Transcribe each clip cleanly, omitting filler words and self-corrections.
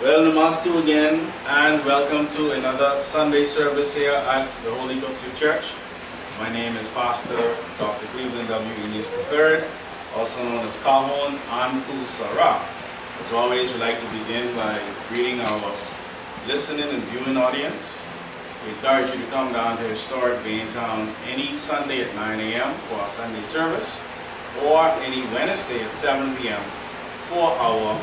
Well, namaste again, and welcome to another Sunday service here at the Holy Qubtic Church. My name is Pastor Dr. Cleveland W. Eneas III, also known as Ka-Hun, Anku. As always, we like to begin by greeting our listening and viewing audience. We encourage you to come down to historic Bain town any Sunday at 9 a.m. for our Sunday service, or any Wednesday at 7 p.m. for our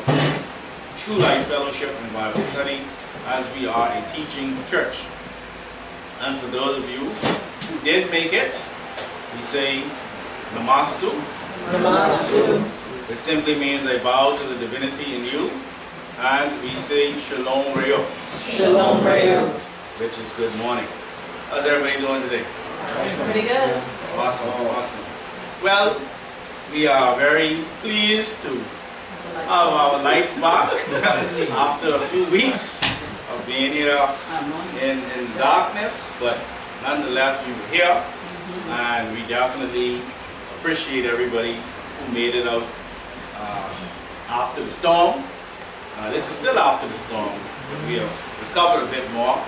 True Life Fellowship and Bible Study, as we are a teaching church. And for those of you who did make it, we say Namaste. Namaste. It simply means I bow to the divinity in you. And we say Shalom Reo. Shalom Reo. Which is good morning. How's everybody doing today? Pretty good. Awesome, awesome. Well, we are very pleased to have our lights back after a few weeks of being here in darkness, but nonetheless we were here, and we definitely appreciate everybody who made it out after the storm. This is still after the storm, but we have recovered a bit more.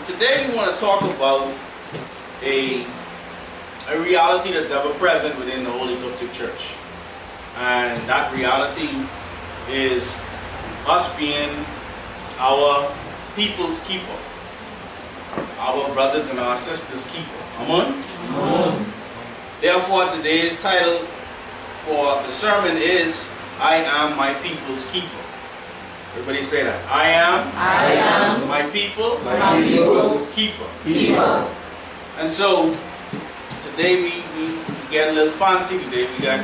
Today we want to talk about a reality that's ever present within the Holy Qubtic Church. And that reality is us being our people's keeper, our brothers and our sisters' keeper. Amen? Amen. Therefore, today's title for the sermon is, I am my people's keeper. Everybody say that. I am my people's keeper. And so, today we get a little fancy today. We got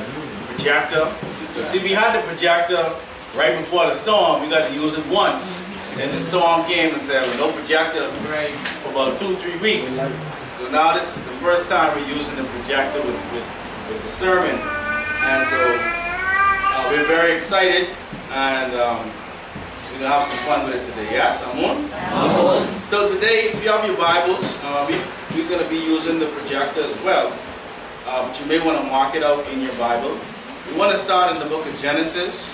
projector. See, we had the projector right before the storm. We got to use it once. And then the storm came and said, well, no projector for about 2-3 weeks. So now this is the first time we're using the projector with the sermon. And so we're very excited, and we're going to have some fun with it today. Yes, Amun? So today, if you have your Bibles, we're going to be using the projector as well. But you may want to mark it out in your Bible. We want to start in the book of Genesis,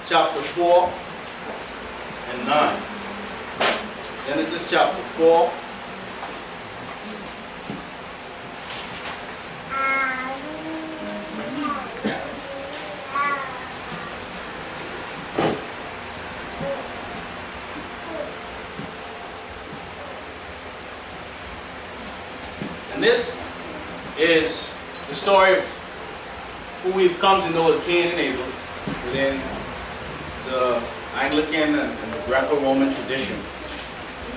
chapter 4 and 9. Genesis chapter 4. And this is the story of who we've come to know as Cain and Abel within the Anglican and the Greco-Roman tradition.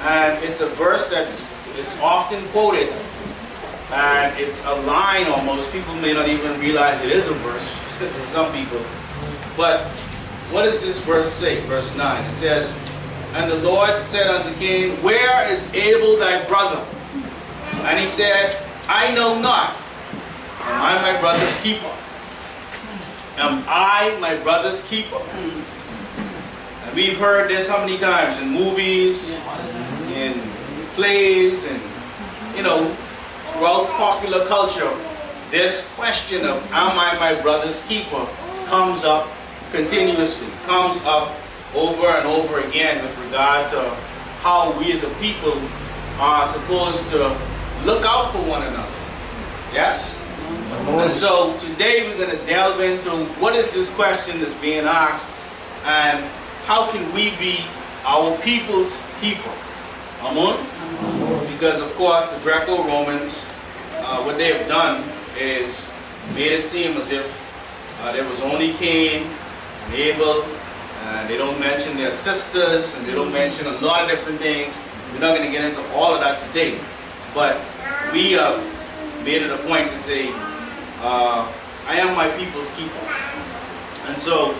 And it's a verse it's often quoted, and it's a line almost. People may not even realize it is a verse for some people. But what does this verse say? Verse 9. It says, and the Lord said unto Cain, where is Abel thy brother? And he said, I know not. Am I my brother's keeper? Am I my brother's keeper? And we've heard this how many times? In movies, in plays, and throughout popular culture, this question of am I my brother's keeper comes up continuously, comes up over and over again with regard to how we as a people are supposed to look out for one another. Yes? And so today we're going to delve into what is this question that's being asked, and how can we be our people's keeper? Amen? Because of course the Greco-Romans, what they have done is made it seem as if there was only Cain and Abel, and they don't mention their sisters, and they don't mention a lot of different things. We're not going to get into all of that today, but we have made it a point to say, I am my people's keeper. And so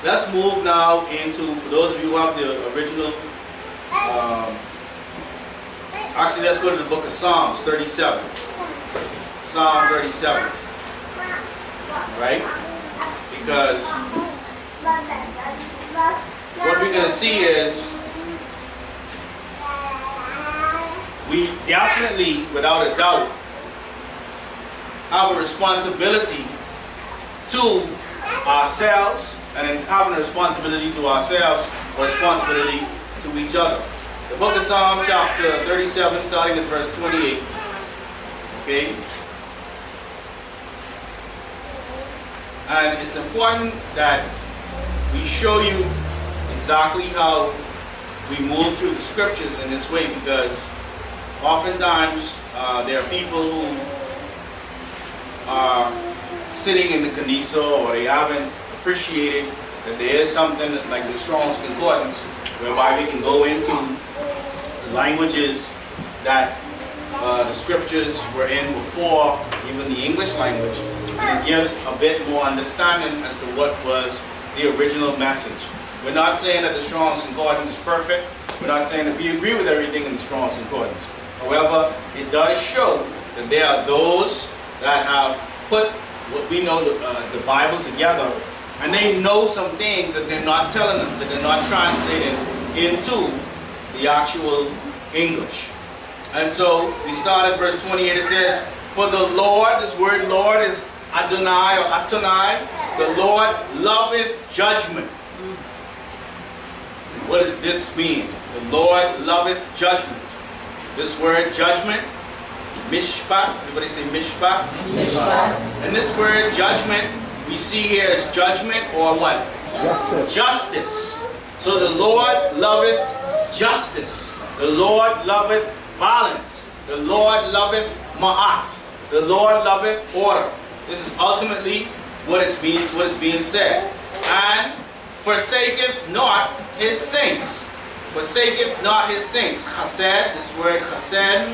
let's move now into, for those of you who have the original, actually let's go to the book of Psalms 37. Psalm 37. Alright? Because what we're going to see is, we definitely, without a doubt, have a responsibility to ourselves, and in having a responsibility to ourselves, a responsibility to each other. The book of Psalm chapter 37, starting at verse 28. Okay? And it's important that we show you exactly how we move through the scriptures in this way, because oftentimes there are people who are sitting in the Kanisa, or they haven't appreciated that there is something like the Strong's Concordance, whereby we can go into the languages that the scriptures were in before even the English language, and it gives a bit more understanding as to what was the original message. We're not saying that the Strong's Concordance is perfect. We're not saying that we agree with everything in the Strong's Concordance. However, it does show that there are those that have put what we know as the Bible together, and they know some things that they're not telling us, that they're not translating into the actual English. And so we start at verse 28. It says, "For the Lord," this word Lord is Adonai or Atonai, "the Lord loveth judgment." What does this mean? The Lord loveth judgment. This word judgment, mishpat, everybody say mishpat? Mishpat. And this word judgment, we see here as judgment or what? Justice. Justice. So the Lord loveth justice. The Lord loveth balance. The Lord loveth ma'at. The Lord loveth order. This is ultimately what is being said. And forsaketh not his saints. Forsaketh not his saints. Chesed, this word chesed.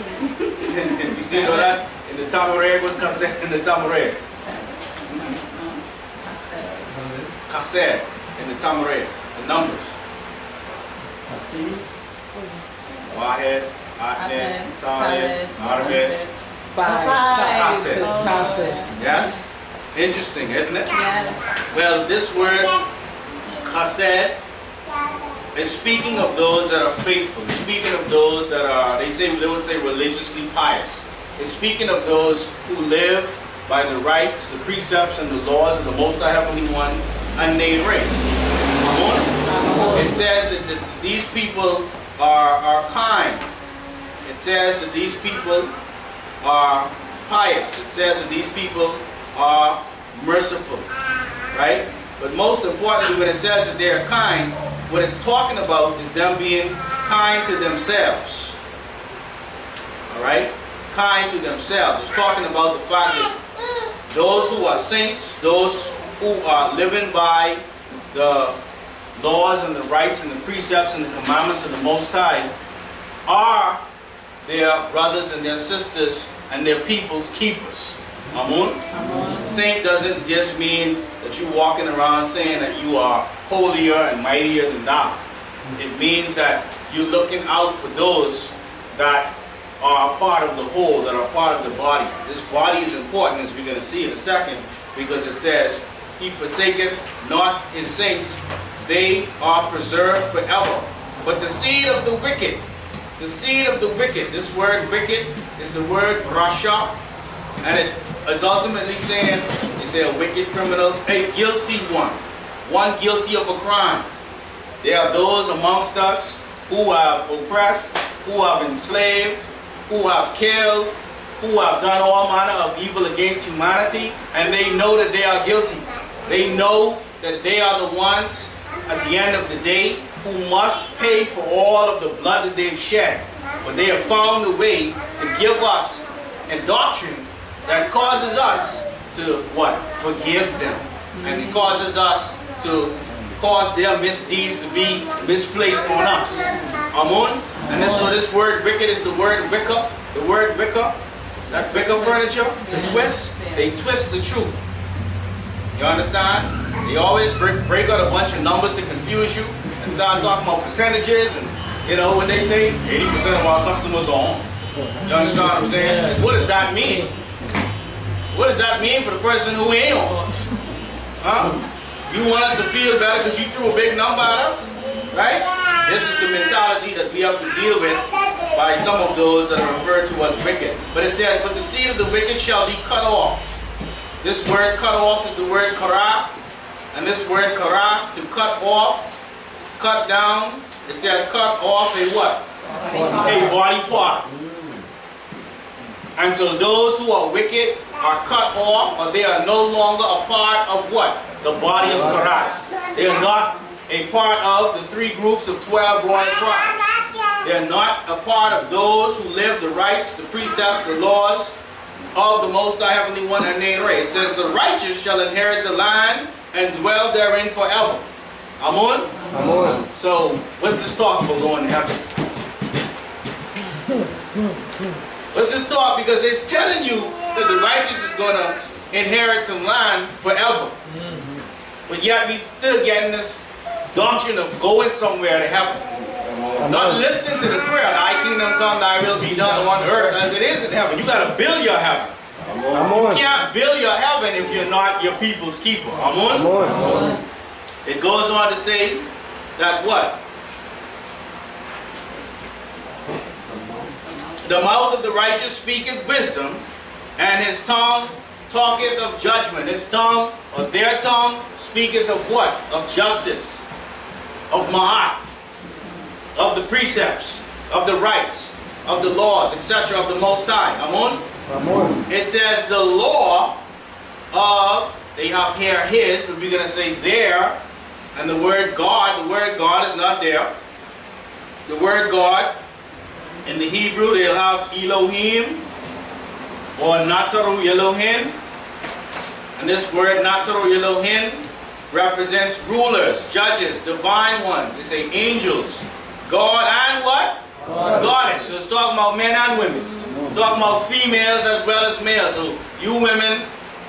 You still know that? In the Tamarid, what's chesed in the Tamarid? Chesed in the Tamarid. The numbers. Wahed, Atned, Talid, Arbet. Chesed. Yes? Interesting, isn't it? Yes. Well, this word chesed is speaking of those that are faithful. It's speaking of those that are, they would say religiously pious. It's speaking of those who live by the rights, the precepts, and the laws of the Most High Heavenly One, and they reign. It says that these people are kind. It says that these people are pious. It says that these people are merciful, right? But most importantly, when it says that they are kind, what it's talking about is them being kind to themselves. All right? Kind to themselves. It's talking about the fact that those who are saints, those who are living by the laws and the rights and the precepts and the commandments of the Most High, are their brothers and their sisters and their people's keepers. Amun? Saint doesn't just mean that you're walking around saying that you are holier and mightier than thou. It means that you're looking out for those that are a part of the whole, that are part of the body. This body is important, as we're going to see in a second, because it says, "He forsaketh not his saints, they are preserved forever. But the seed of the wicked," this word wicked is the word rasha, and it's ultimately saying, they say a wicked criminal, a guilty one guilty of a crime. There are those amongst us who have oppressed, who have enslaved, who have killed, who have done all manner of evil against humanity, and they know that they are guilty. They know that they are the ones at the end of the day who must pay for all of the blood that they've shed. But they have found a way to give us a doctrine that causes us to what? Forgive them. And it causes us to cause their misdeeds to be misplaced on us. Amun? And so this word wicked is the word wicker. The word wicker, that wicker furniture, to twist, they twist the truth. You understand? They always break out a bunch of numbers to confuse you and start talking about percentages, and you know, when they say 80% of our customers are on. You understand what I'm saying? What does that mean? What does that mean for the person who ain't on? Huh? You want us to feel better because you threw a big number at us? Right? This is the mentality that we have to deal with by some of those that are referred to as wicked. But it says, "But the seed of the wicked shall be cut off." This word cut off is the word karaf, And this word kara, to cut off, cut down, it says cut off a what? A body part. And so those who are wicked are cut off, or they are no longer a part of what? The body of Christ. They are not a part of the 3 groups of 12 royal tribes. They are not a part of those who live the rights, the precepts, the laws of the Most High Heavenly One and they reign. It says, the righteous shall inherit the land and dwell therein forever. Amun? Amun. So, what's this talk about going to heaven? What's this talk? Because it's telling you that the righteous is going to inherit some land forever. But yet we still getting this doctrine of going somewhere to heaven. Not listening to the prayer, thy kingdom come, thy will be done on earth as it is in heaven. You got to build your heaven. You can't build your heaven if you're not your people's keeper. Amen? It goes on to say that what? The mouth of the righteous speaketh wisdom, and his tongue talketh of judgment. His tongue, or their tongue, speaketh of what? Of justice, of ma'at, of the precepts, of the rights, of the laws, etc., of the Most High. Amun? Amun. It says the law of, they have here his, but we're going to say there, and the word God is not there. The word God, in the Hebrew, they'll have Elohim, or Nataru Elohim. And this word Nataru Elohim represents rulers, judges, divine ones. They say angels, God and what? Goddess. So it's talking about men and women. It's talking about females as well as males. So you women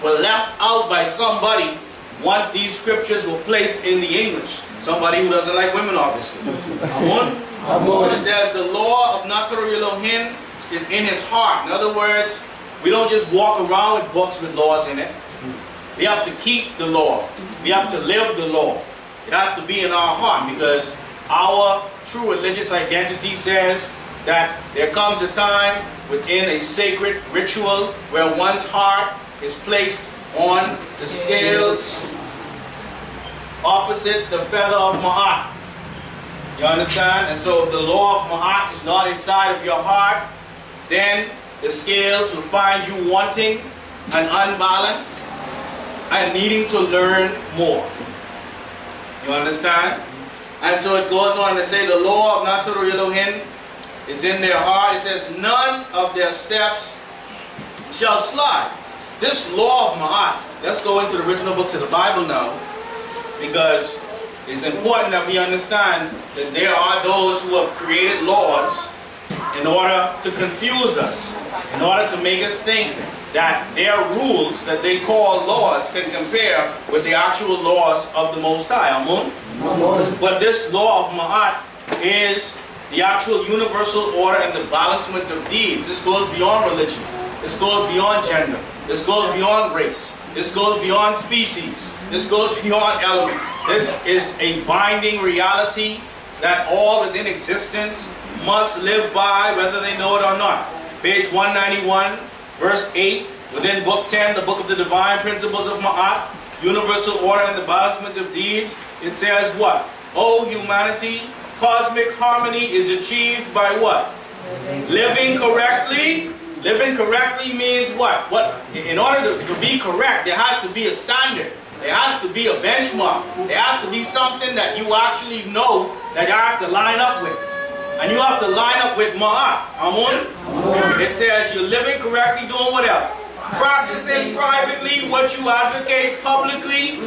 were left out by somebody once these scriptures were placed in the English. Somebody who doesn't like women, obviously. Amun? Amun. It says the law of Nataru Elohim is in his heart. In other words, we don't just walk around with books with laws in it. We have to keep the law. We have to live the law. It has to be in our heart, because our true religious identity says that there comes a time within a sacred ritual where one's heart is placed on the scales opposite the feather of Ma'at. You understand? And so if the law of Ma'at is not inside of your heart, then the scales will find you wanting and unbalanced and needing to learn more. You understand? And so it goes on to say the law of Nataru Elohim is in their heart. It says none of their steps shall slide. This law of Ma'at, let's go into the original books of the Bible now, because it's important that we understand that there are those who have created laws in order to confuse us, in order to make us think that their rules that they call laws can compare with the actual laws of the Most High. Amun? Amun. But this law of Ma'at is the actual universal order and the balancement of deeds. This goes beyond religion. This goes beyond gender. This goes beyond race. This goes beyond species. This goes beyond element. This is a binding reality that all within existence must live by, whether they know it or not. Page 191, verse 8, within book 10, the book of the divine principles of Ma'at, universal order and the balancement of deeds, it says what? Oh, humanity, cosmic harmony is achieved by what? Living correctly. Living correctly means what? In order to be correct, there has to be a standard. There has to be a benchmark. There has to be something that you actually know that you have to line up with. And you have to line up with Ma'at. Amun? It says you're living correctly, doing what else? Practicing privately what you advocate publicly,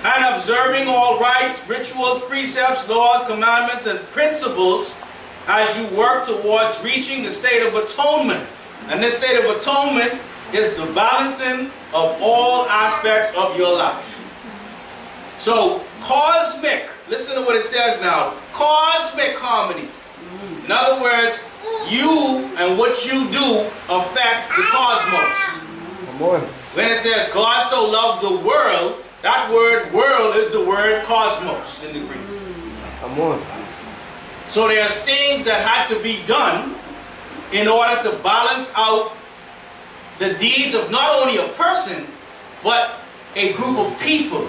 and observing all rites, rituals, precepts, laws, commandments, and principles as you work towards reaching the state of atonement. And this state of atonement is the balancing of all aspects of your life. So, cosmic, listen to what it says now, cosmic harmony. In other words, you and what you do affects the cosmos. When it says God so loved the world, that word world is the word cosmos in the Greek. So there's things that had to be done in order to balance out the deeds of not only a person, but a group of people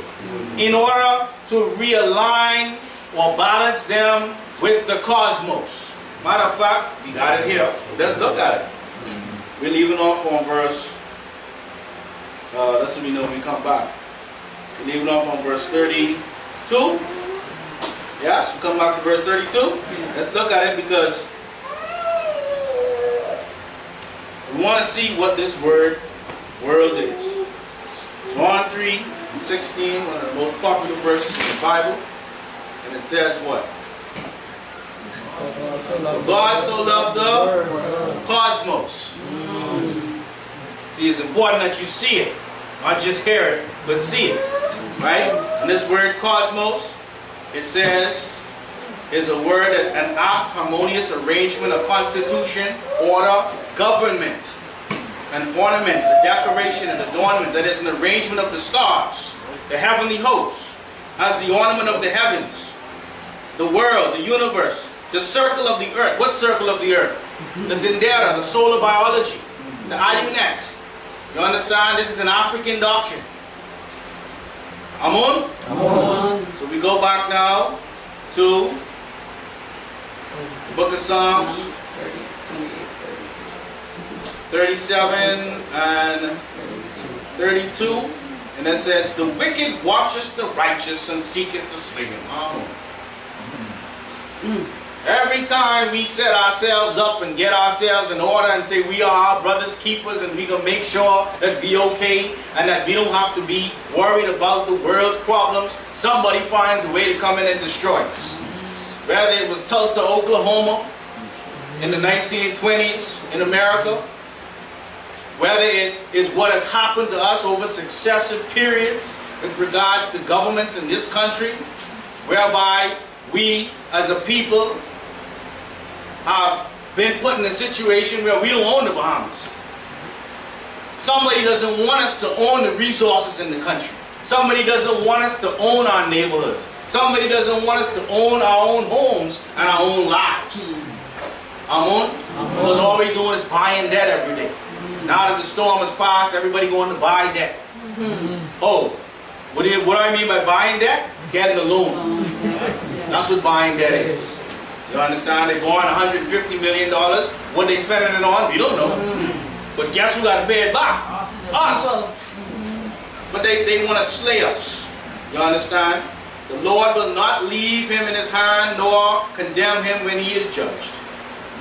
in order to realign or balance them with the cosmos. Matter of fact, we got it here. Let's look at it. We're leaving off on verse, let's let me know when we come back. We're leaving off on verse 32. Yes, we come back to verse 32. Let's look at it because we want to see what this world is. John 3:16, one of the most popular verses in the Bible. And it says what? God so loved the cosmos. See, it's important that you see it. Not just hear it, but see it. Right? And this word cosmos, it says, is a word, an apt, harmonious arrangement, a constitution, order, government, an ornament, a decoration, an adornment, that is an arrangement of the stars, the heavenly hosts, as the ornament of the heavens, the world, the universe, the circle of the earth. What circle of the earth? The Dendera, the solar biology, the Ayunet. You understand? This is an African doctrine. Amun? Amun. So we go back now to the book of Psalms 37 and 32. And it says, the wicked watches the righteous and seeketh to slay him. Every time we set ourselves up and get ourselves in order and say we are our brother's keepers and we can make sure that we okay and that we don't have to be worried about the world's problems, somebody finds a way to come in and destroy us. Whether it was Tulsa, Oklahoma in the 1920s in America, whether it is what has happened to us over successive periods with regards to governments in this country, whereby we as a people have been put in a situation where we don't own the Bahamas. Somebody doesn't want us to own the resources in the country. Somebody doesn't want us to own our neighborhoods. Somebody doesn't want us to own our own homes and our own lives. Amen? Because all we're doing is buying debt every day. Now that the storm has passed, everybody going to buy debt. Oh, what do I mean by buying debt? Getting a loan. That's what buying debt is. You understand? They borrowing $150 million. What they spending it on, we don't know. But guess who got to pay it back? Us. But they want to slay us. You understand? The Lord will not leave him in his hand nor condemn him when he is judged.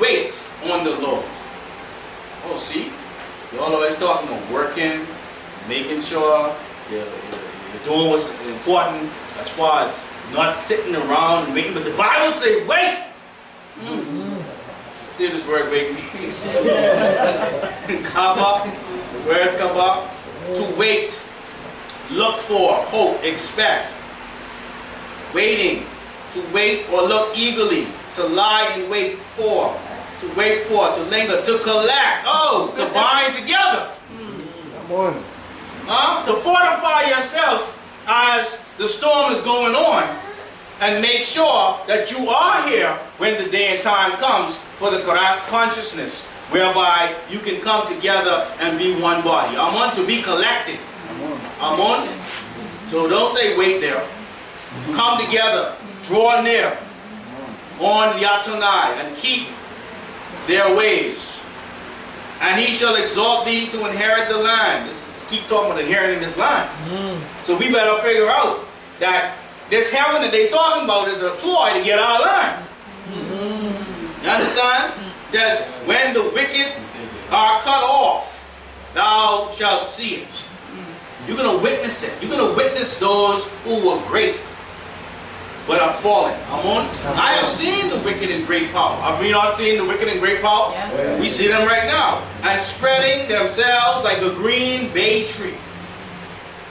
Wait on the Lord. Oh, see? Y'all always talking about working, making sure you're doing what's important as far as not sitting around and waiting. But the Bible says, wait! See this word wait means? Kaba, the word kaba, to wait, look for, hope, expect. Waiting, to wait or look eagerly, to lie in wait for, to wait for, to linger, to collect, oh, to bind together. Come on. To fortify yourself as the storm is going on and make sure that you are here when the day and time comes for the Christ consciousness, whereby you can come together and be one body. I want to be collected. Amen. So don't say wait there. Come together, draw near on the Atonai and keep their ways. And he shall exalt thee to inherit the land. Keep talking about inheriting this land. So we better figure out that this heaven that they talking about is a ploy to get our land. You understand? It says, when the wicked are cut off, thou shalt see it. You're going to witness it. You're going to witness those who were great but are fallen. Amen. I have seen the wicked in great power. Have we not seen the wicked in great power? Yeah. We see them right now. And spreading themselves like a green bay tree.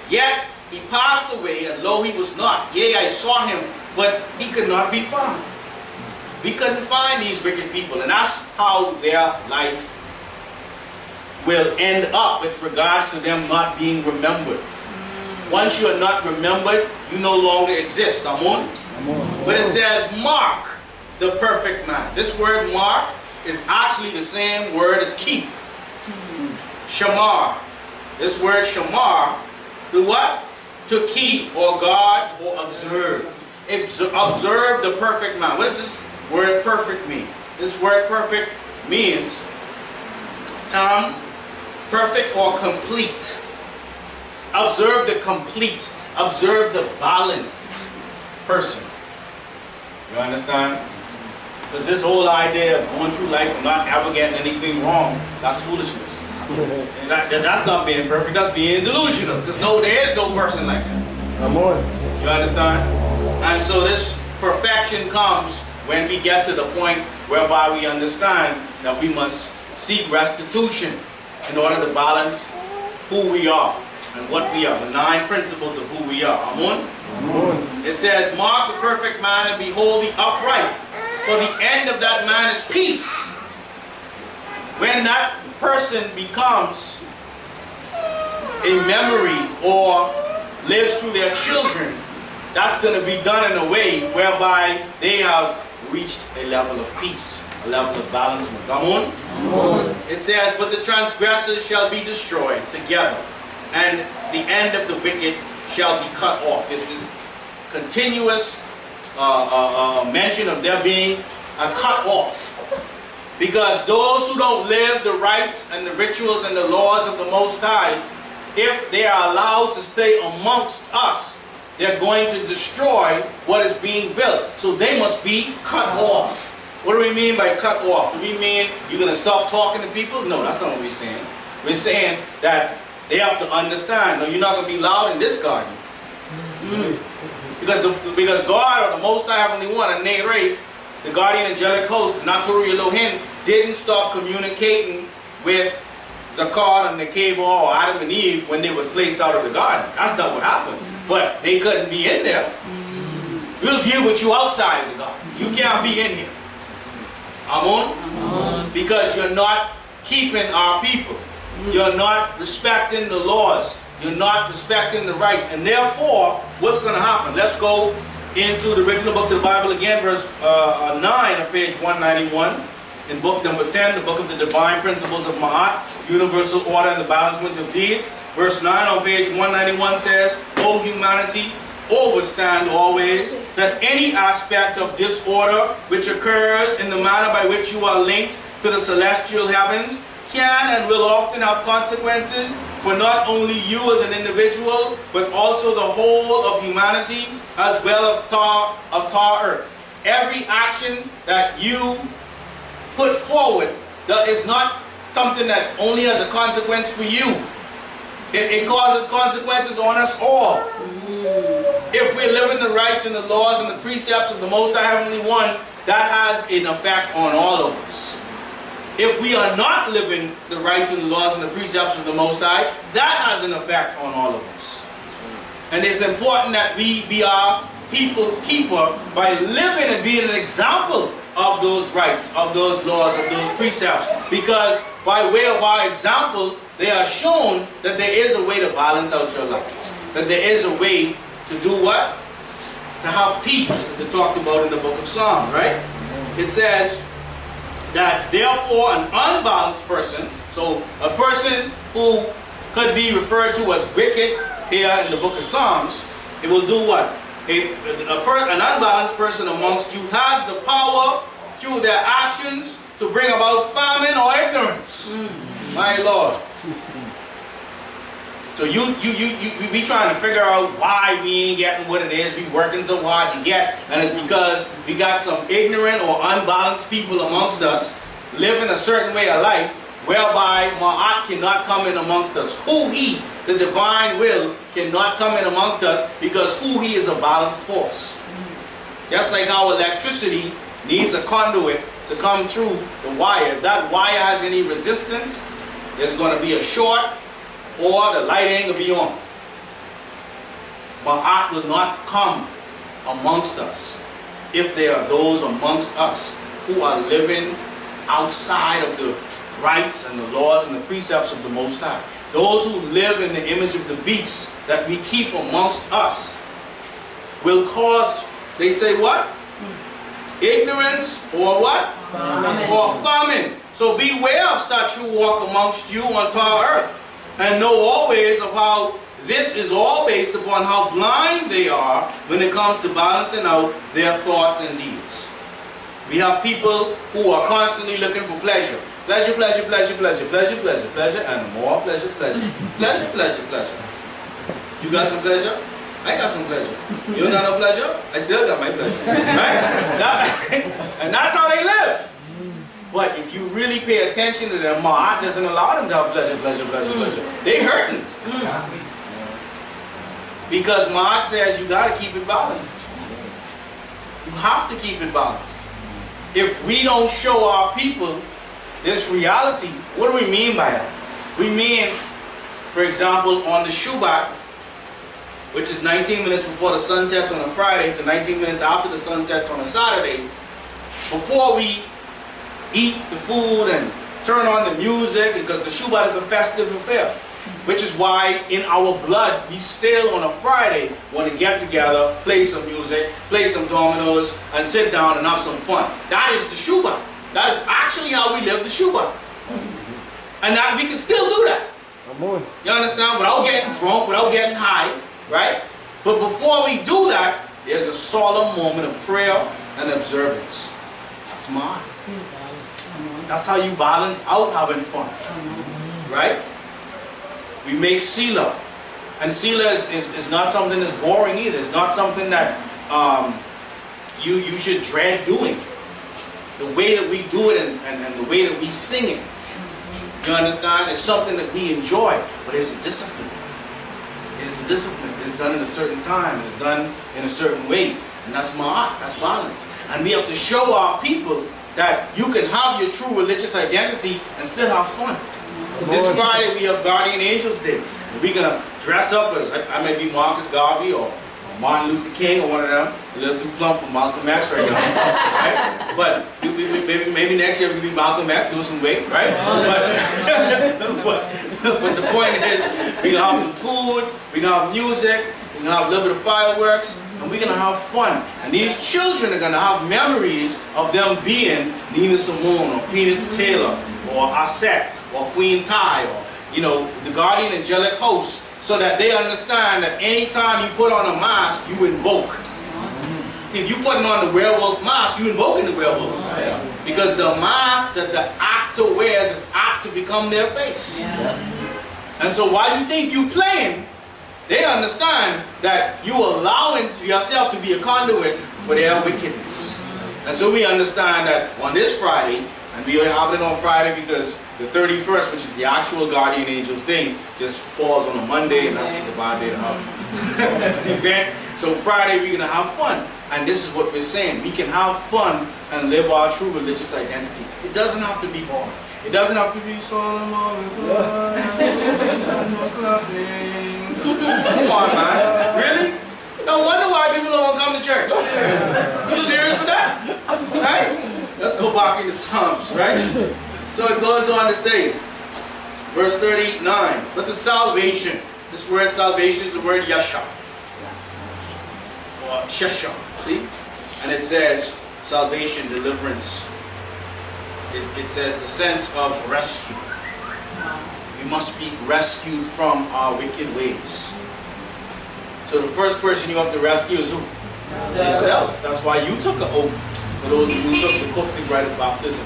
Yet he passed away, and lo, he was not. Yea, I saw him, but he could not be found. We couldn't find these wicked people, and that's how their life will end up with regards to them not being remembered. Once you are not remembered, you no longer exist. Amen? But it says, mark the perfect man. This word mark is actually the same word as keep. Shamar. This word shamar To what? To keep or guard or observe. Observe the perfect man. What does this word perfect mean? This word perfect means perfect or complete. Observe the complete. Observe the balanced person. You understand? Because this whole idea of going through life and not ever getting anything wrong, that's foolishness. And that's not being perfect, that's being delusional. Because there is no person like that. Come on. You understand? And so this perfection comes when we get to the point whereby we understand that we must seek restitution in order to balance who we are and what we are, the 9 principles of who we are. Amen? It says, mark the perfect man and behold the upright, for the end of that man is peace. When that person becomes a memory or lives through their children, that's going to be done in a way whereby they have reached a level of peace, a level of balance. Come on. It says, but the transgressors shall be destroyed together, and the end of the wicked shall be cut off. It's this continuous mention of there being a cut off. Because those who don't live the rites and the rituals and the laws of the Most High, if they are allowed to stay amongst us, they're going to destroy what is being built. So they must be cut off. What do we mean by cut off? Do we mean you're going to stop talking to people? No, that's not what we're saying. We're saying that they have to understand, no, you're not going to be loud in this garden. Because God, or the Most High Heavenly One, and Nere, the guardian angelic host, Naturu Elohim, didn't stop communicating with Zakar and Nekeba or Adam and Eve when they were placed out of the garden. That's not what happened. But they couldn't be in there. We'll deal with you outside of the garden. You can't be in here. Amen? Because you're not keeping our people. You're not respecting the laws. You're not respecting the rights. And therefore, what's going to happen? Let's go into the original books of the Bible again, verse 9 of page 191. In book number 10, the book of the divine principles of Ma'at, universal order and the balancement of deeds. Verse 9 on page 191 says, O humanity, overstand always that any aspect of disorder which occurs in the manner by which you are linked to the celestial heavens can and will often have consequences for not only you as an individual, but also the whole of humanity as well as Tar Earth. Every action that you put forward that is not something that only has a consequence for you. It causes consequences on us all. If we're living the rights and the laws and the precepts of the Most High Heavenly One, that has an effect on all of us. If we are not living the rights and the laws and the precepts of the Most High, that has an effect on all of us. And it's important that we be our people's keeper by living and being an example of those rights, of those laws, of those precepts. Because by way of our example, they are shown that there is a way to balance out your life. That there is a way to do what? To have peace, as it talked about in the book of Psalms, right? It says that therefore an unbalanced person, so a person who could be referred to as wicked here in the book of Psalms, it will do what? An unbalanced person amongst you has the power through their actions to bring about famine or ignorance. My Lord. So you be trying to figure out why we ain't getting what it is we working so hard to get, and it's because we got some ignorant or unbalanced people amongst us living a certain way of life whereby Ma'at cannot come in amongst us. Who he, the divine will, cannot come in amongst us because who he is a balanced force. Just like how electricity needs a conduit to come through the wire. If that wire has any resistance, there's going to be a short or the light ain't going to be on. Ma'at will not come amongst us if there are those amongst us who are living outside of the rights and the laws and the precepts of the Most High. Those who live in the image of the beast that we keep amongst us will cause, they say what? Ignorance or what? Famine. Or famine. So beware of such who walk amongst you on Tar Earth. and know always of how this is all based upon how blind they are when it comes to balancing out their thoughts and deeds. We have people who are constantly looking for pleasure. Pleasure, pleasure, pleasure, pleasure, pleasure, pleasure, pleasure, and more pleasure, pleasure. Pleasure, pleasure, pleasure. You got some pleasure? I got some pleasure. You don't got no pleasure? I still got my pleasure. Right? And that's how they live. But if you really pay attention to them, heart doesn't allow them to have pleasure, pleasure, pleasure, pleasure. They hurting. Because Ma'at says you got to keep it balanced. You have to keep it balanced. If we don't show our people this reality, what do we mean by that? We mean, for example, on the Qubtic, which is 19 minutes before the sun sets on a Friday to 19 minutes after the sun sets on a Saturday, before we eat the food and turn on the music, because the Qubtic is a festive affair. Which is why in our blood, we still on a Friday want to get together, play some music, play some dominoes, and sit down and have some fun. That is the Qubtic. That is actually how we live the Qubtic. And that we can still do that. You understand? Without getting drunk, without getting high, right? But before we do that, there's a solemn moment of prayer and observance. That's mine. That's how you balance out having fun. Right? We make sila. And sila is not something that's boring either. It's not something that you should dread doing. The way that we do it and the way that we sing it, you understand? It's something that we enjoy, but it's a discipline. It's a discipline. It's done in a certain time. It's done in a certain way. And that's ma'at, that's balance. And we have to show our people that you can have your true religious identity and still have fun. This Friday we have Guardian Angels Day. And we're going to dress up as, I may be Marcus Garvey or Martin Luther King or one of them. A little too plump for Malcolm X right now. Right? But maybe next year we can be Malcolm X, lose some weight, right? But the point is, we're going to have some food, we're going to have music, we're going to have a little bit of fireworks, and we're going to have fun. And these children are going to have memories of them being Nina Simone or Peanuts Taylor or Aset or Queen Ty or, you know, the Guardian Angelic Host, so that they understand that anytime you put on a mask, you invoke. See, if you're putting on the werewolf mask, you're invoking the werewolf. Because the mask that the actor wears is apt to become their face. And so while you think you're playing, they understand that you're allowing yourself to be a conduit for their wickedness. And so we understand that on this Friday, and we are having it on Friday because the 31st, which is the actual Guardian Angels Day, just falls on a Monday, and that's just a bad day to have an event. So Friday we're going to have fun. And this is what we're saying. We can have fun and live our true religious identity. It doesn't have to be boring. It doesn't have to be solemn all the time. No clapping. Come on, man. Really? No wonder why people don't come to church. You serious with that? Right? Let's go back into Psalms, right? So it goes on to say, verse 39, but the salvation, this word salvation is the word yasha, or shesha, see? And it says salvation, deliverance. It says the sense of rescue. We must be rescued from our wicked ways. So the first person you have to rescue is who? Yourself. That's why you took an oath. For those of you who took the Qubtic rite of baptism.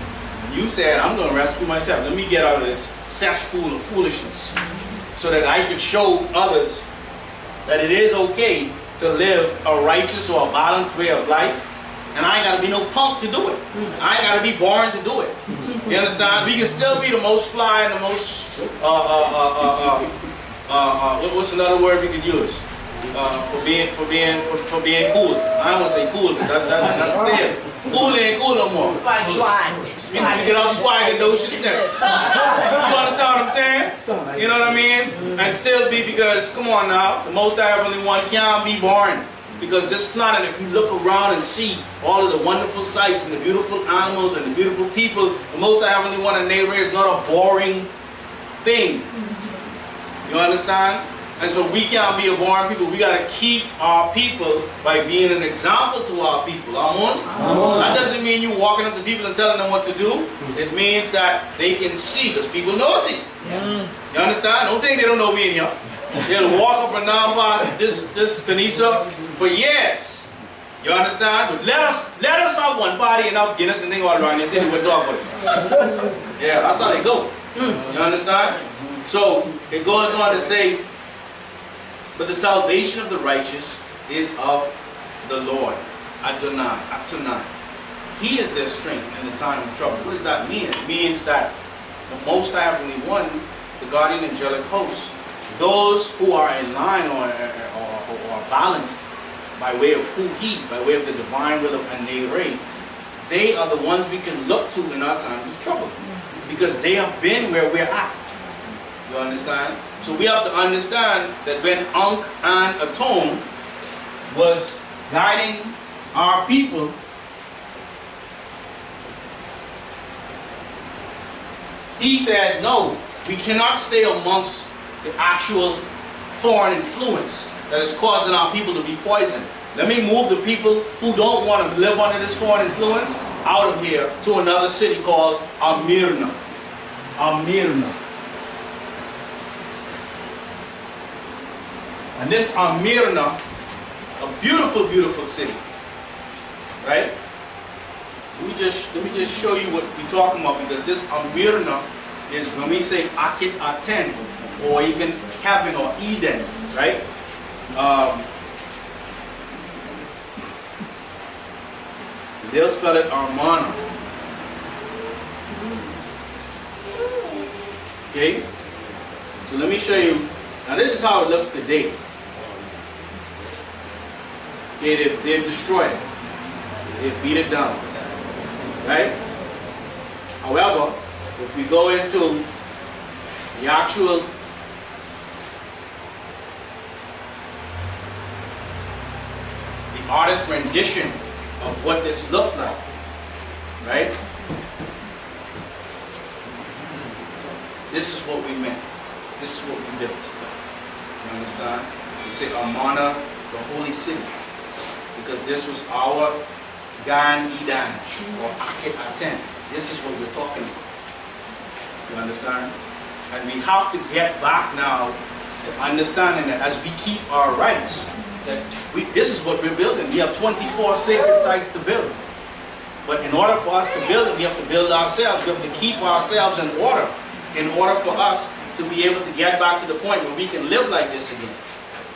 You said, I'm going to rescue myself. Let me get out of this cesspool of foolishness so that I can show others that it is okay to live a righteous or a balanced way of life. And I ain't got to be no punk to do it. I ain't got to be born to do it. You understand? We can still be the most fly and the most, what's another word we could use? For being cool. I don't want to say cool because that's stale. Cool ain't cool no more. You get off swag and those your sniffs. You understand what I'm saying? You know what I mean? And still be, because, come on now, the Most High Heavenly One can't be boring. Because this planet, if you look around and see all of the wonderful sights and the beautiful animals and the beautiful people, the Most High Heavenly One and neighbor is not a boring thing. You understand? And so we can't be a boring people. We got to keep our people by being an example to our people. Amen? That doesn't mean you walking up to people and telling them what to do. It means that they can see, because people know see. You understand? Don't think they don't know we in here. They'll walk up and down past this Kanisa for years. You understand? But let us have one party and have Guinness and thing all around. You see we'll talk about it. Yeah, that's how they go. You understand? So it goes on to say, but the salvation of the righteous is of the Lord. Adonai. He is their strength in the time of trouble. What does that mean? It means that the Most High Heavenly One, the guardian angelic host, those who are in line or balanced by way of by way of the divine will of Anei, they are the ones we can look to in our times of trouble, because they have been where we're at. You understand? So we have to understand that when Anku and Aton was guiding our people, he said, no, we cannot stay amongst the actual foreign influence that is causing our people to be poisoned. Let me move the people who don't want to live under this foreign influence out of here to another city called Amirna. And this Amirna, a beautiful, beautiful city, right? Let me just show you what we're talking about, because this Amirna is, when we say Akit Aten, or even heaven or Eden, right? They'll spell it Armana. Okay? So let me show you. Now this is how it looks today. Okay, they've destroyed it. They've beat it down. Right? However, if we go into the actual artist's rendition of what this looked like, right? This is what we meant. This is what we built. You understand? We say Amana, the holy city, because this was our Gan Eden or Akit Aten. This is what we're talking about. You understand? And we have to get back now to understanding that as we keep our rights, that this is what we're building. We have 24 sacred sites to build. But in order for us to build it, we have to build ourselves. We have to keep ourselves in order for us to be able to get back to the point where we can live like this again.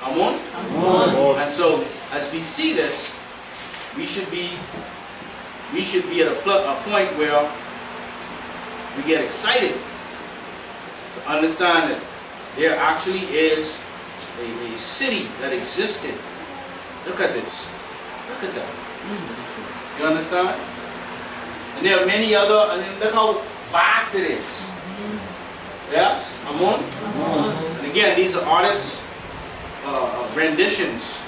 Amen? Amen. And so, as we see this, we should be at a point where we get excited to understand that there actually is a city that existed. Look at this. Look at that. You understand? And there are many other, and look how vast it is. Yes? Amen? And again, these are artists' renditions.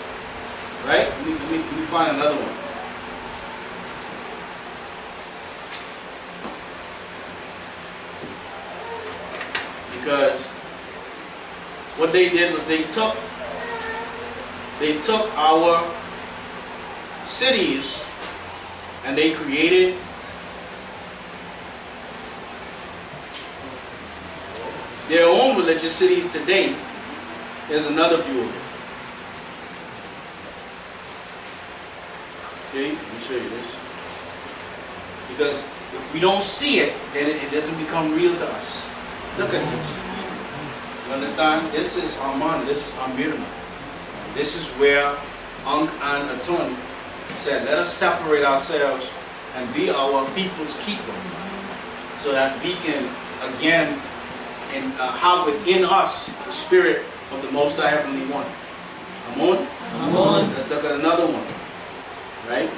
Right? Let me find another one. Because what they did was they took our cities and they created their own religious cities today. There's another view of it. Okay, let me show you this. Because if we don't see it, then it doesn't become real to us. Look at this. You understand? This is Arman, this is Amirna. This is where Anku and Aton said, let us separate ourselves and be our people's keeper, so that we can again have within us the spirit of the Most High Heavenly One. Amen? Amen. Let's look at another one. Right?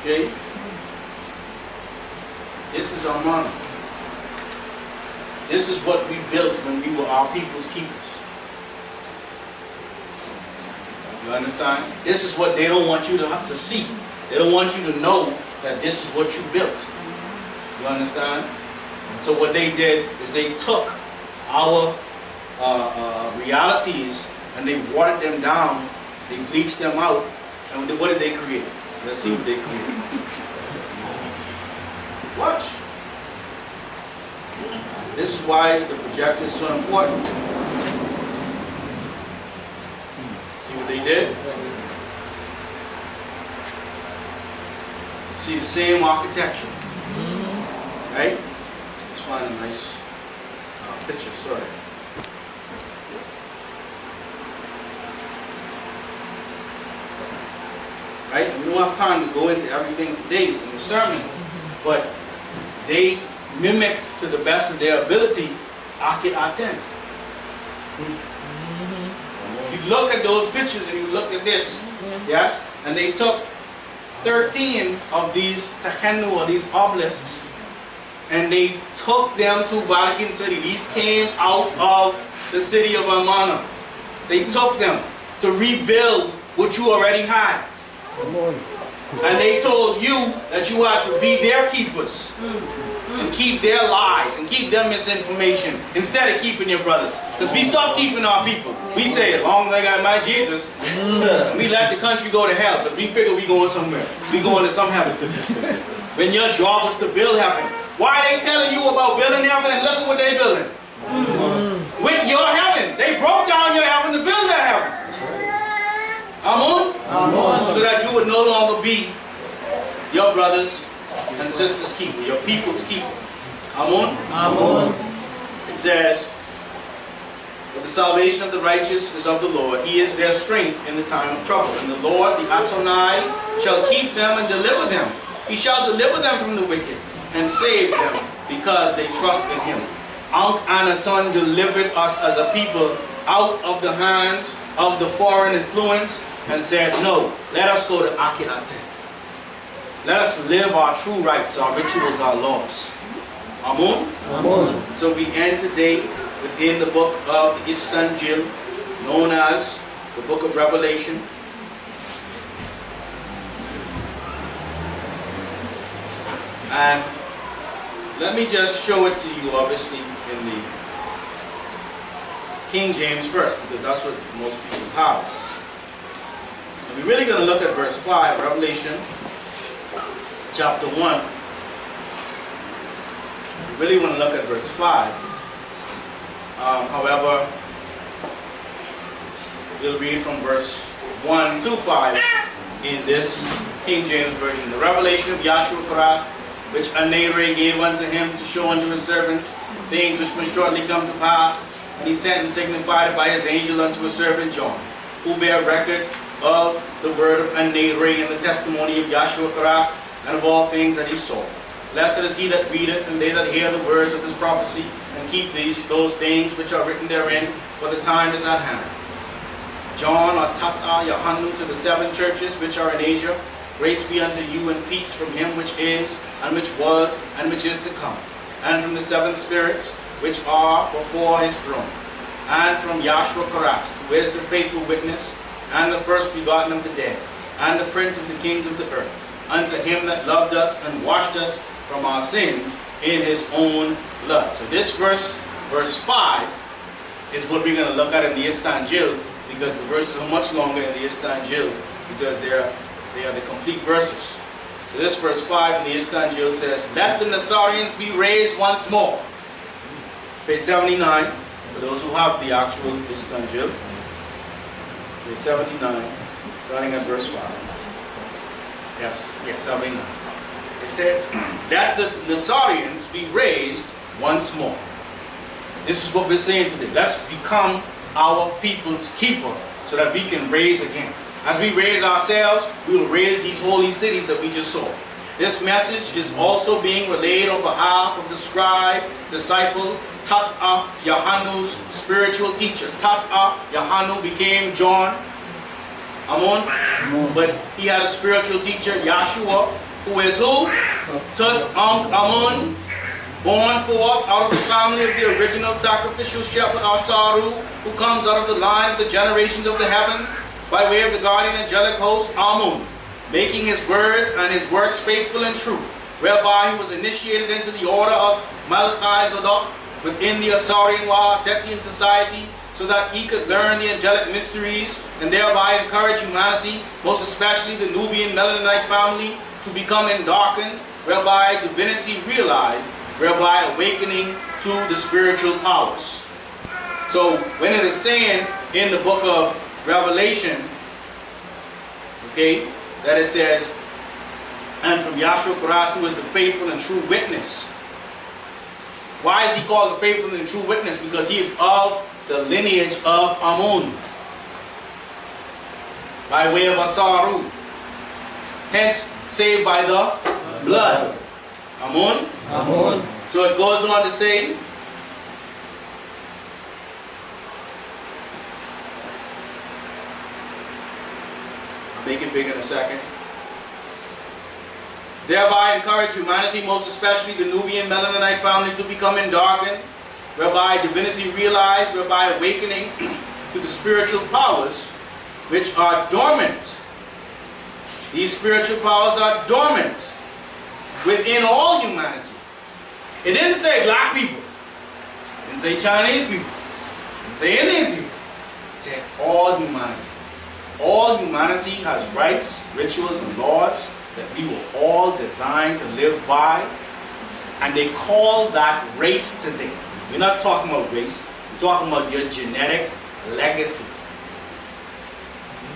Okay? This is Armana. This is what we built when we were our people's keepers. You understand? This is what they don't want you to see. They don't want you to know that this is what you built. You understand? So what they did is they took our realities and they watered them down, they bleached them out, and what did they create? Let's see what they created. Watch. This is why the projector is so important. See what they did? See the same architecture. Right? Let's find a nice picture, sorry. Right? And we don't have time to go into everything today in the sermon, but they mimicked to the best of their ability Akit Aten. If you look at those pictures and you look at this, yes, and they took 13 of these Takenu or these obelisks and they took them to Vatican City. These came out of the city of Amana. They took them to rebuild what you already had. And they told you that you had to be their keepers and keep their lies and keep their misinformation instead of keeping your brothers. Because we stopped keeping our people. We say, as long as I got my Jesus, we let the country go to hell because we figure we going somewhere. We going to some heaven. When your job was to build heaven. Why are they telling you about building heaven and look at what they building? With your heaven. They broke down your heaven to build their heaven. Amen? So that you would no longer be your brothers and sisters' keeper, your people's keeper. Amen? It says, "But the salvation of the righteous is of the Lord. He is their strength in the time of trouble. And the Lord, the Adonai, shall keep them and deliver them. He shall deliver them from the wicked and save them because they trust in him." Ankh Anaton delivered us as a people out of the hands of the foreign influence and said, no, let us go to Akit Aten. Let us live our true rights, our rituals, our laws. Amun? So we end today within the book of the Istanjil, known as the book of Revelation. And let me just show it to you, obviously, in the King James first, because that's what most people have. We're really going to look at verse 5, Revelation chapter 1. We really want to look at verse 5. However, we'll read from verse 1 to 5 in this King James Version. The revelation of Yahshua Christ, which Anere gave unto him to show unto his servants things which must shortly come to pass. And he sent and signified it by his angel unto his servant John, who bear record of the word of Anere and the testimony of Yahshua Christ, and of all things that he saw. Blessed is he that readeth, and they that hear the words of this prophecy, and keep those things which are written therein, for the time is at hand. John, or Tata Yohannu, to the 7 churches which are in Asia, grace be unto you and peace from him which is, and which was, and which is to come, and from the 7 spirits which are before his throne, and from Yahshua Christ, who is the faithful witness, and the first begotten of the dead, and the prince of the kings of the earth, unto him that loved us and washed us from our sins in his own blood. So this verse 5, is what we're going to look at in the Istanjil, because the verses are much longer in the Istanjil, because they are the complete verses. So this verse 5 in the Istanjil says, "Let the Nassarians be raised once more." Page 79, for those who have the actual Istanjil. Page 79, starting at verse 5. Yes, 79. It says, "That the Nassarians be raised once more." This is what we're saying today. Let's become our people's keeper so that we can raise again. As we raise ourselves, we will raise these holy cities that we just saw. This message is also being relayed on behalf of the scribe, disciple, Tata Yohannu's spiritual teacher. Tata Yohannu became John. Amun. But he had a spiritual teacher, Yahshua, who is who? Tut Ankh Amun. Born forth out of the family of the original sacrificial shepherd Asaru, who comes out of the line of the generations of the heavens, by way of the guardian angelic host Amun. making his words and his works faithful and true, whereby he was initiated into the order of Melchizedek within the Assyrian law, Sethian society, so that he could learn the angelic mysteries and thereby encourage humanity, most especially the Nubian Melaninite family, to become endarkened, whereby divinity realized, whereby awakening to the spiritual powers. So when it is saying in the book of Revelation, okay, that it says, and from Yahshua Christ, who is the faithful and true witness. Why is he called the faithful and true witness? Because he is of the lineage of Amun, by way of Asaru, hence saved by the blood. Amun? Amun. So it goes on to say, I'll make it big in a second. Thereby encourage humanity, most especially the Nubian Melaninite family, to become endarkened, whereby divinity realized, whereby awakening to the spiritual powers which are dormant. These spiritual powers are dormant within all humanity. It didn't say black people. It didn't say Chinese people. It didn't say Indian people. It said all humanity. All humanity has rights, rituals, and laws that we were all designed to live by. And they call that race today. We're not talking about race. We're talking about your genetic legacy.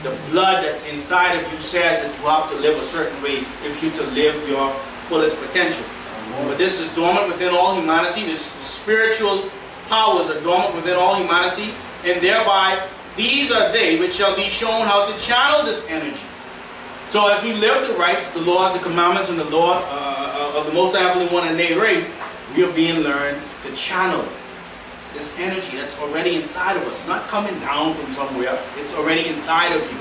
The blood that's inside of you says that you have to live a certain way if you're to live your fullest potential. But this is dormant within all humanity. This spiritual powers are dormant within all humanity, and thereby these are they which shall be shown how to channel this energy. So as we live the rights, the laws, the commandments, and the law of the Most High Heavenly One and Nayrei, we are being learned to channel this energy that's already inside of us, not coming down from somewhere. It's already inside of you.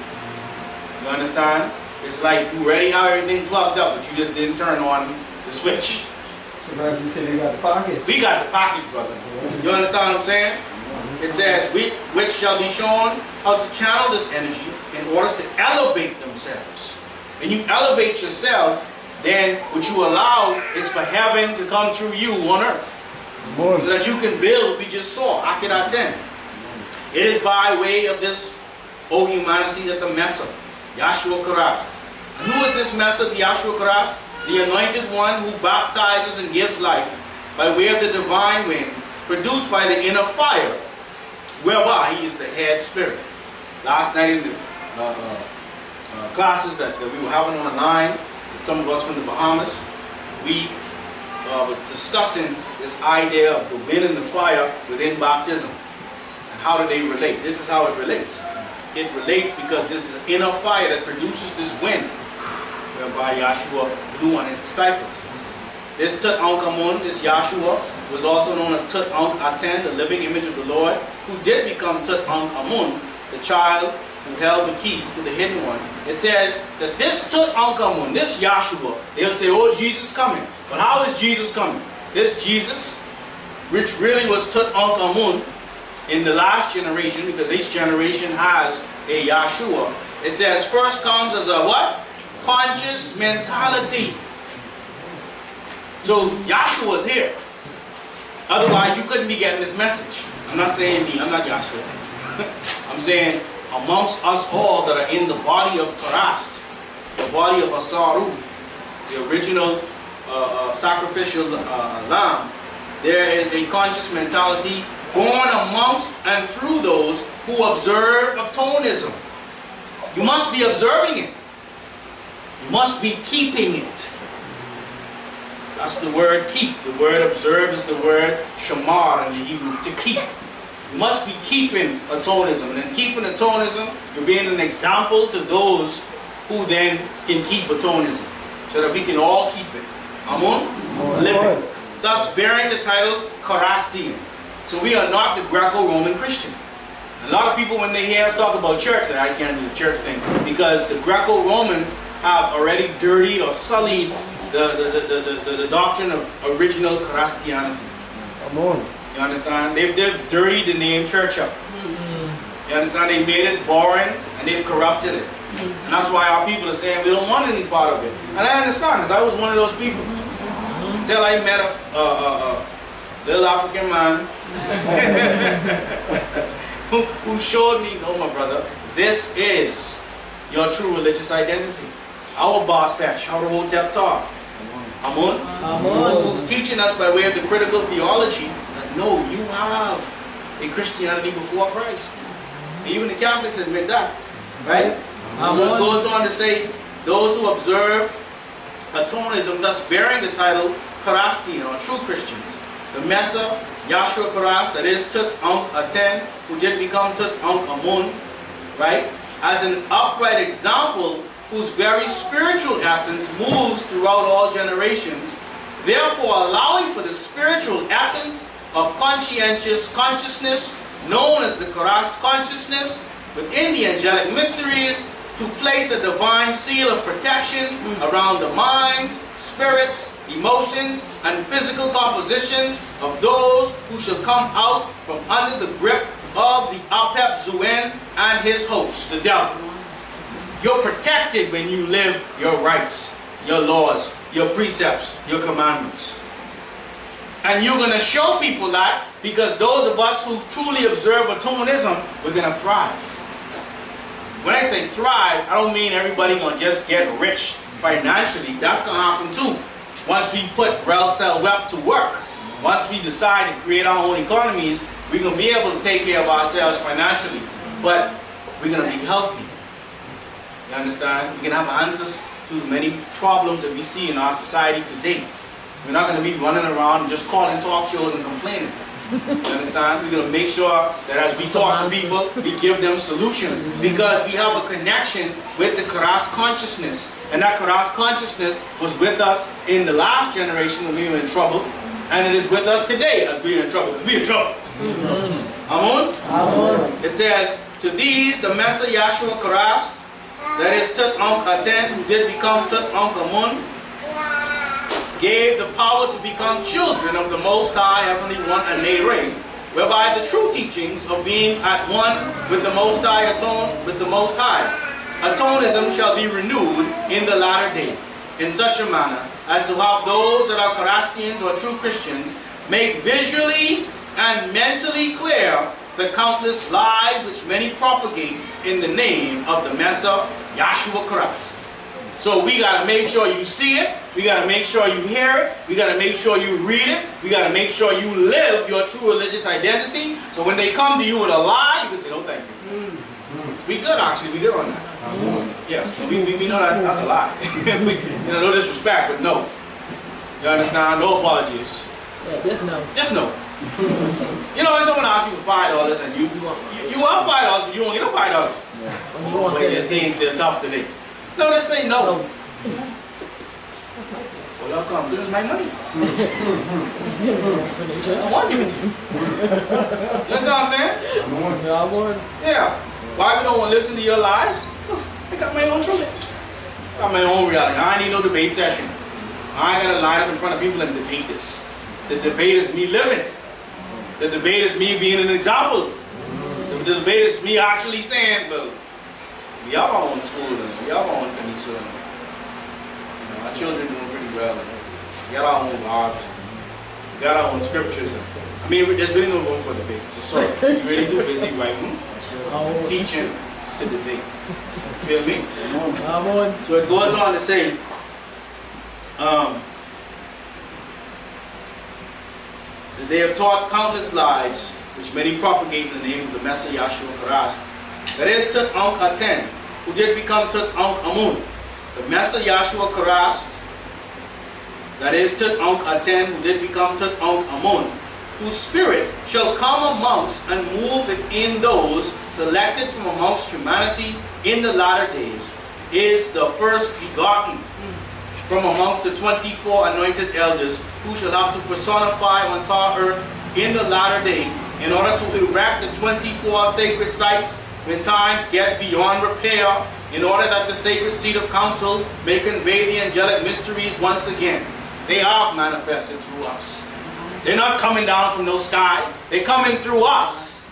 You understand? It's like you already have everything plugged up, but you just didn't turn on the switch. So, brother, you said they got the package. We got the package, brother. You understand what I'm saying? It says, which shall be shown how to channel this energy in order to elevate themselves. When you elevate yourself, then what you allow is for heaven to come through you on earth. So that you can build what we just saw, Akidah 10. It is by way of this, O humanity, that the Messiah, Yahshua Christ. And who is this Messiah, the Yahshua Christ? The anointed one who baptizes and gives life by way of the divine wind, produced by the inner fire, whereby he is the head spirit. Last night in the classes that we were having on the line, with some of us from the Bahamas, we were discussing this idea of the wind and the fire within baptism. And how do they relate? This is how it relates. It relates because this is an inner fire that produces this wind, whereby Yahshua blew on his disciples. This Tut Ankh-Amun, this Yahshua, was also known as Tut Ankh-Aten, the living image of the Lord, who did become Tut Ankh-Amun, the child who held the key to the hidden one. It says that this Tut Ankh-Amun, this Yahshua, they'll say, oh, Jesus coming. But how is Jesus coming? This Jesus, which really was Tut Ankh-Amun in the last generation, because each generation has a Yahshua, it says first comes as a what? Conscious mentality. So Yahshua is here. Otherwise you couldn't be getting this message. I'm not saying me, I'm not Yahshua. I'm saying amongst us all that are in the body of Christ, the body of Asaru, the original sacrificial lamb, there is a conscious mentality born amongst and through those who observe atonism. You must be observing it. You must be keeping it. That's the word keep. The word observe is the word shamar in the Hebrew, to keep. You must be keeping atonism. And in keeping atonism, you're being an example to those who then can keep atonism, so that we can all keep it. Amun? Living. Thus bearing the title Karastian. So we are not the Greco-Roman Christian. A lot of people, when they hear us talk about church, say, I can't do the church thing, because the Greco-Romans have already dirtied or sullied the doctrine of original Christianity. Amen. You understand? They've dirtied the name church up. You understand? They made it boring and they've corrupted it. And that's why our people are saying we don't want any part of it. And I understand, because I was one of those people. Until I met a little African man who showed me, no, my brother, this is your true religious identity. Our boss said, shout out to talk. Amun? Who's teaching us by way of the critical theology that no, you have a Christianity before Christ. And even the Catholics admit that. Right? So it goes on to say, those who observe atonism, thus bearing the title Karastian, or true Christians. The Mesa, Yahshua Karast, that is Tut Ankh Aten, who did become Tut Ankh Amun, right? As an upright example, whose very spiritual essence moves throughout all generations, therefore allowing for the spiritual essence of conscientious consciousness, known as the Karast consciousness, within the angelic mysteries, to place a divine seal of protection around the minds, spirits, emotions, and physical compositions of those who shall come out from under the grip of the Apep Zuen and his host, the devil. You're protected when you live your rights, your laws, your precepts, your commandments. And you're going to show people that, because those of us who truly observe atonism, we're going to thrive. When I say thrive, I don't mean everybody going to just get rich financially. That's going to happen too. Once we put Rel Cell Web to work, once we decide to create our own economies, we're going to be able to take care of ourselves financially. But we're going to be healthy. You understand? We can have answers to many problems that we see in our society today. We're not going to be running around and just calling talk shows and complaining. You understand? We're going to make sure that as we talk to people, we give them solutions. Because we have a connection with the Karast consciousness. And that Karast consciousness was with us in the last generation when we were in trouble. And it is with us today as we are in trouble. Because we are in trouble. Amun? Amun. It says, to these the Mesa Yahshua Karast, that is Tut Ankh Aten, who did become Tut Ankh Amun, gave the power to become children of the Most High, Heavenly One, and Nehre, whereby the true teachings of being at one with the Most High atone with the Most High. Atonism shall be renewed in the latter day, in such a manner as to have those that are Karastians or true Christians make visually and mentally clear the countless lies which many propagate in the name of the Mesa Yahshua Karast. So we got to make sure you see it, we got to make sure you hear it, we got to make sure you read it, we got to make sure you live your true religious identity, so when they come to you with a lie, you can say, no thank you. We good actually, we good on that. Yeah, we know that that's a lie. No disrespect, but no. You understand? No apologies. Yeah, just no. Just no. You know, when someone asks you for $5 and you want $5, but you won't get no $5. Yeah. When you want to say your things, they're tough today. No, they say no. Well, y'all come. This is my money. I want to give it to you. You understand what I'm saying? I want. Yeah. Why we don't want to listen to your lies? Because I got my own truth. I got my own reality. I ain't need no debate session. I ain't got to line up in front of people and debate this. The debate is me living it. The debate is me being an example. The debate is me actually saying, well, we have our own school and we have our own kanisa. Our children doing pretty well. We got our own lives. We got our own scriptures. I mean, there's really no room for debate. So sorry, you're really too busy writing, teaching to debate. Feel me? So it goes on to say, that they have taught countless lies, which many propagate in the name of the Mesa Yahshua Karast. That is Tut Ankh Aten, who did become Tut Ankh Amun. The Mesa Yahshua Karast, that is Tut Ankh Aten, who did become Tut Ankh Amun, whose spirit shall come amongst and move within those selected from amongst humanity in the latter days, is the first begotten from amongst the 24 anointed elders, who shall have to personify on entire earth in the latter day, in order to erect the 24 sacred sites when times get beyond repair, in order that the sacred seat of council may convey the angelic mysteries once again. They are manifested through us. They're not coming down from no sky. They're coming through us.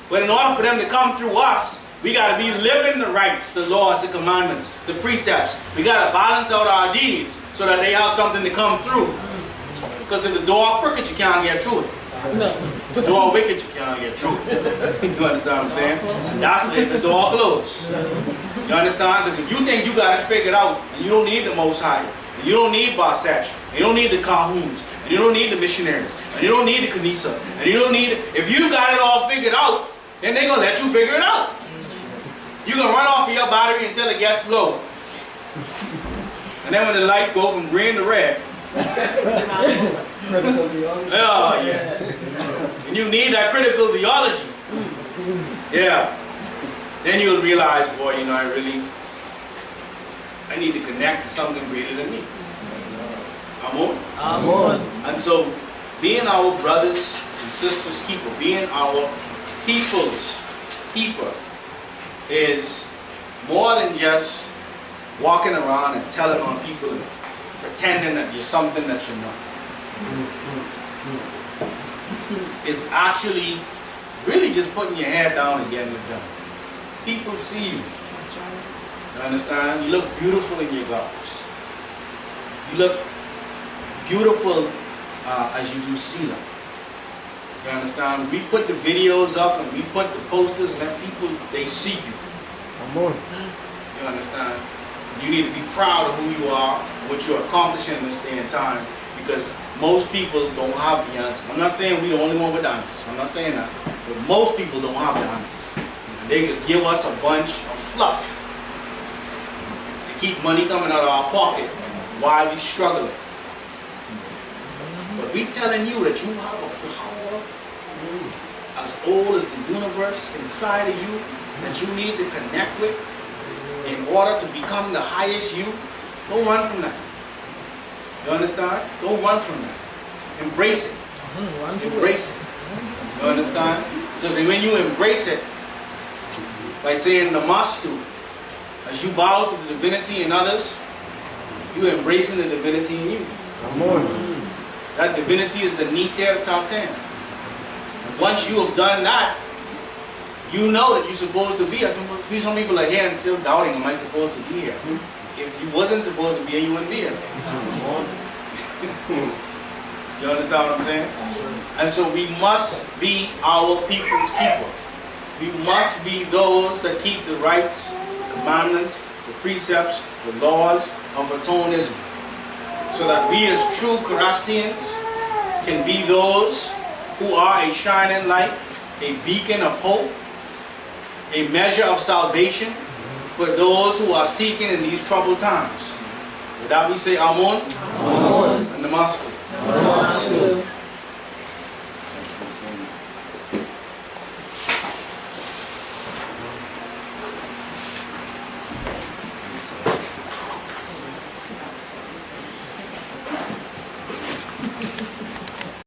But in order for them to come through us, We got to be living the rights, the laws, the commandments, the precepts. We got to balance out our deeds so that they have something to come through. Because if the door crooked, you can't get through it. No. If the door wicked, you can't get through it. You understand what I'm saying? That's if the door closed. You understand? Because if you think you got it figured out, and you don't need the Most High, and you don't need Basach, and you don't need the Ka-Huns, and you don't need the missionaries, and you don't need the Kanisa, and you don't need it. If you got it all figured out, then they're going to let you figure it out. You're going to run off of your battery until it gets low. And then when the light goes from green to red, oh yes. And you need that critical theology. Yeah. Then you'll realize, boy, you know, I need to connect to something greater than me. Amen? Amen. And so, being our brothers and sisters' keeper, being our people's keeper, is more than just walking around and telling on people and pretending that you're something that you're not. It's actually really just putting your head down and getting it done. People see you. You understand? You look beautiful in your garbs. You look beautiful as you do see them. You understand? We put the videos up and we put the posters and then people, they see you. Come on. You understand? You need to be proud of who you are, what you're accomplishing in this day and time, because most people don't have the answers. I'm not saying we're the only one with the answers. I'm not saying that. But most people don't have the answers. And they could give us a bunch of fluff to keep money coming out of our pocket while we struggling. But we telling you that you have a power as old as the universe inside of you that you need to connect with in order to become the highest you. Don't run from that. You understand? Don't run from that. Embrace it. Embrace it. You understand? Because when you embrace it, by saying namastu, as you bow to the divinity in others, you're embracing the divinity in you. Come on. That divinity is the Niter Taten. And once you have done that, you know that you're supposed to be here. Some people are here and still doubting, am I supposed to be here? If you wasn't supposed to be here, you wouldn't be here. You understand what I'm saying? And so we must be our people's keeper. We must be those that keep the rights, the commandments, the precepts, the laws of atonism. So that we as true Karastians can be those who are a shining light, a beacon of hope, a measure of salvation for those who are seeking in these troubled times. With that we say Amun and Namaste.